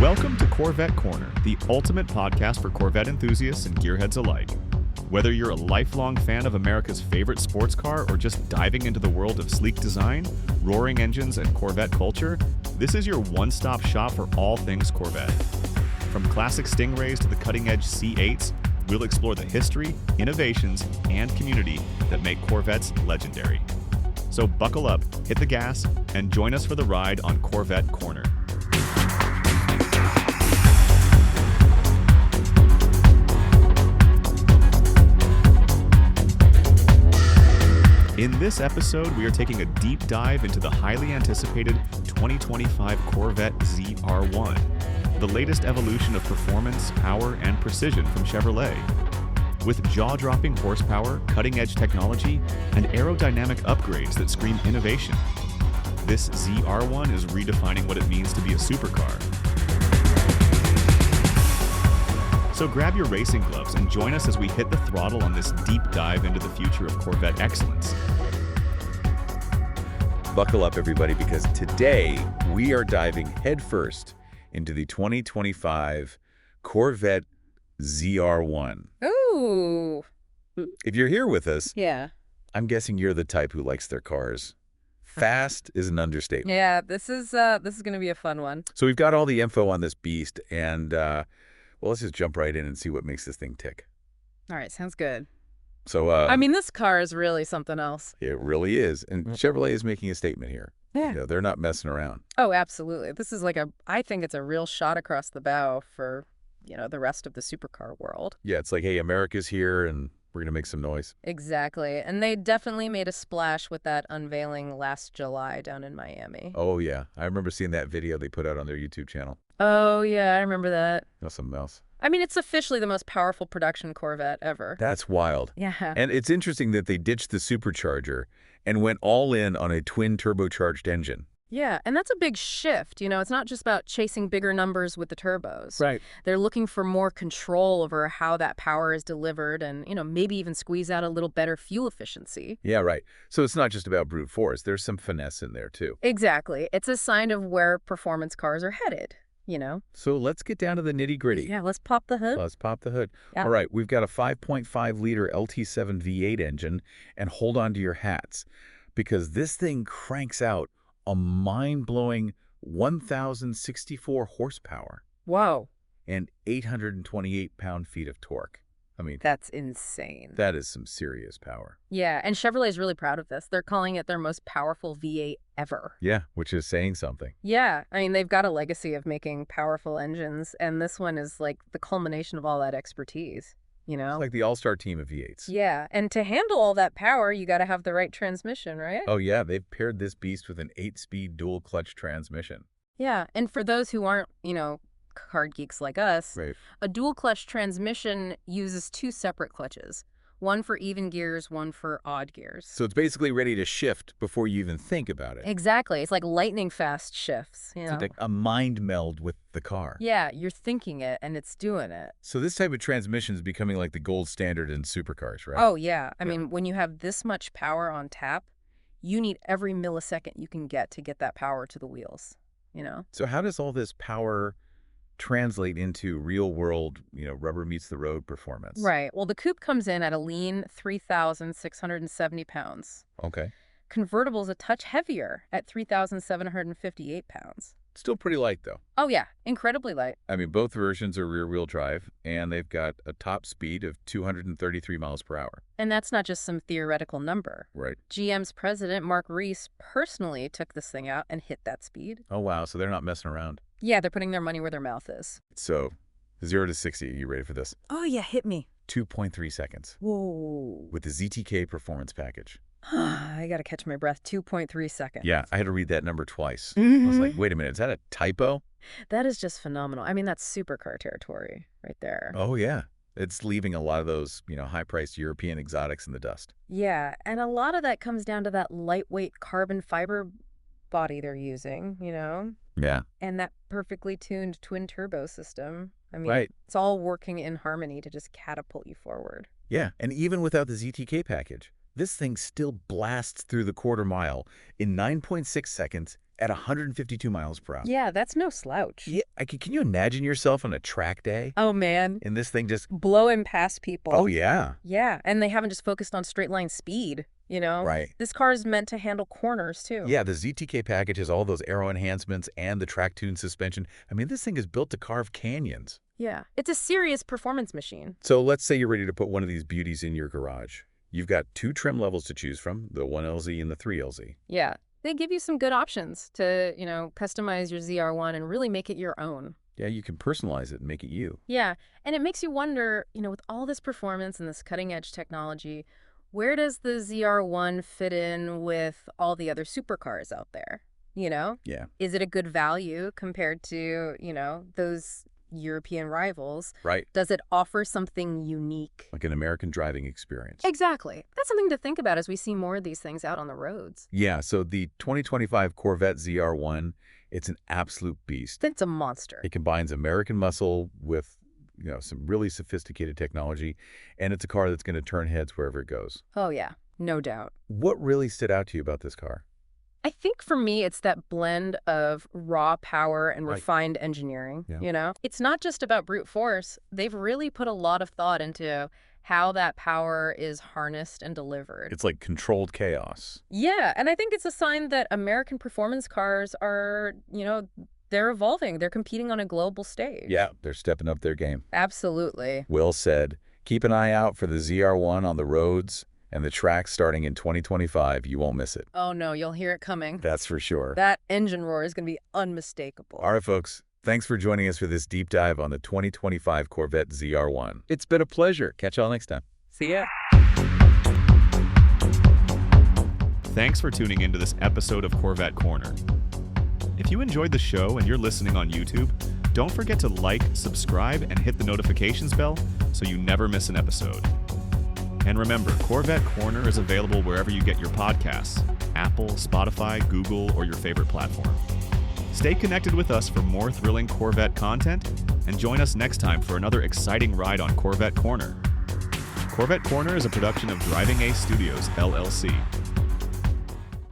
Welcome to Corvette Corner, the ultimate podcast for Corvette enthusiasts and gearheads alike. Whether you're a lifelong fan of America's favorite sports car or just diving into the world of sleek design, roaring engines, and Corvette culture, this is your one-stop shop for all things Corvette. From classic Stingrays to the cutting-edge C8s, we'll explore the history, innovations, and community that make Corvettes legendary. So buckle up, hit the gas, and join us for the ride on Corvette Corner. In this episode, we are taking a deep dive into the highly anticipated 2025 Corvette ZR1, the latest evolution of performance, power, and precision from Chevrolet. With jaw-dropping horsepower, cutting-edge technology, and aerodynamic upgrades that scream innovation, this ZR1 is redefining what it means to be a supercar. So grab your racing gloves and join us as we hit the throttle on this deep dive into the future of Corvette excellence. Buckle up, everybody, because today we are diving headfirst into the 2025 Corvette ZR1. Ooh. If you're here with us, Yeah. I'm guessing you're the type who likes their cars. Fast is an understatement. Yeah, this is going to be a fun one. So we've got all the info on this beast, and well, let's just jump right in and see what makes this thing tick. All right, sounds good. So I mean, this car is really something else. it really is, and Chevrolet is making a statement here. Yeah. You know, they're not messing around. Oh, absolutely. This is I think it's a real shot across the bow for, the rest of the supercar world. Yeah, it's like, hey, America's here, and we're gonna make some noise. Exactly. And they definitely made a splash with that unveiling last July down in Miami. Oh yeah, I remember seeing that video they put out on their YouTube channel. Oh, yeah, I remember that. That's something else. I mean, it's officially the most powerful production Corvette ever. That's wild. Yeah. And it's interesting that they ditched the supercharger and went all in on a twin turbocharged engine. Yeah, and that's a big shift. It's not just about chasing bigger numbers with the turbos. Right. They're looking for more control over how that power is delivered and, maybe even squeeze out a little better fuel efficiency. Yeah, right. So it's not just about brute force. There's some finesse in there, too. Exactly. It's a sign of where performance cars are headed, So let's get down to the nitty-gritty. Yeah, let's pop the hood. Let's pop the hood. Yeah. All right, we've got a 5.5-liter LT7 V8 engine, and hold on to your hats, because this thing cranks out a mind-blowing 1,064 horsepower Whoa. and 828 pound-feet of torque. I mean, That's insane. that is some serious power. Yeah, and Chevrolet is really proud of this. They're calling it their most powerful V8 ever. Yeah, which is saying something. Yeah, I mean, they've got a legacy of making powerful engines, and this one is like the culmination of all that expertise, It's like the all-star team of V8s. Yeah, and to handle all that power, you got to have the right transmission, right? Oh, yeah, they've paired this beast with an 8-speed dual-clutch transmission. Yeah, and for those who aren't, car geeks like us, Right. a dual clutch transmission uses two separate clutches, one for even gears, one for odd gears. So it's basically ready to shift before you even think about it. Exactly. It's like lightning fast shifts, It's like a mind meld with the car. Yeah, you're thinking it and it's doing it. So this type of transmission is becoming like the gold standard in supercars, right? Oh, yeah. I mean, when you have this much power on tap, you need every millisecond you can get to get that power to the wheels, So how does all this power translate into real-world, rubber meets the road performance? Right. Well, the coupe comes in at a lean 3,670 pounds. Okay. Convertible's a touch heavier at 3,758 pounds. Still pretty light, though. Oh, yeah. Incredibly light. I mean, both versions are rear-wheel drive, and they've got a top speed of 233 miles per hour. And that's not just some theoretical number. Right. GM's president, Mark Reese, personally took this thing out and hit that speed. Oh, wow. So they're not messing around. Yeah, they're putting their money where their mouth is. So 0 to 60, you ready for this? Oh, yeah. Hit me. 2.3 seconds Whoa. with the ZTK performance package. I got to catch my breath. 2.3 seconds. Yeah, I had to read that number twice. I was like, wait a minute, is that a typo? That is just phenomenal. I mean, that's supercar territory right there. Oh, yeah. It's leaving a lot of those, high-priced European exotics in the dust. Yeah, and a lot of that comes down to that lightweight carbon fiber body they're using, Yeah. and that perfectly tuned twin turbo system. I mean, Right. It's all working in harmony to just catapult you forward. Yeah, and even without the ZTK package, this thing still blasts through the quarter mile in 9.6 seconds at 152 miles per hour. Yeah, that's no slouch. Yeah, can you imagine yourself on a track day Oh, man. and this thing just... Blowing past people. Oh, yeah. Yeah, and they haven't just focused on straight line speed, you know? Right. This car is meant to handle corners, too. Yeah, the ZTK package has all those aero enhancements and the track-tuned suspension. I mean, this thing is built to carve canyons. Yeah, it's a serious performance machine. So let's say you're ready to put one of these beauties in your garage. You've got 2 trim levels to choose from, the 1LZ and the 3LZ. Yeah, they give you some good options to, customize your ZR1 and really make it your own. Yeah, you can personalize it and make it you. Yeah, and it makes you wonder, with all this performance and this cutting-edge technology, where does the ZR1 fit in with all the other supercars out there? Yeah. Is it a good value compared to, those European rivals? Right. Does it offer something unique? Like an American driving experience. Exactly. That's something to think about as we see more of these things out on the roads. Yeah, so the 2025 Corvette ZR1, it's an absolute beast. It's a monster. It combines American muscle with, some really sophisticated technology, and it's a car that's going to turn heads wherever it goes. Oh, yeah. No doubt. What really stood out to you about this car? I think for me, it's that blend of raw power and Right. refined engineering, Yeah. It's not just about brute force. They've really put a lot of thought into how that power is harnessed and delivered. It's like controlled chaos. Yeah, and I think it's a sign that American performance cars are, they're evolving. They're competing on a global stage. Yeah, they're stepping up their game. Absolutely. Well said. Keep an eye out for the ZR1 on the roads and the tracks starting in 2025. You won't miss it. Oh, no, you'll hear it coming. That's for sure. That engine roar is going to be unmistakable. All right, folks. Thanks for joining us for this deep dive on the 2025 Corvette ZR1. It's been a pleasure. Catch y'all next time. See ya. Thanks for tuning into this episode of Corvette Corner. If you enjoyed the show and you're listening on YouTube, don't forget to like, subscribe, and hit the notifications bell so you never miss an episode. And remember, Corvette Corner is available wherever you get your podcasts: Apple, Spotify, Google, or your favorite platform. Stay connected with us for more thrilling Corvette content, and join us next time for another exciting ride on Corvette Corner. Corvette Corner is a production of Driving Ace Studios, LLC.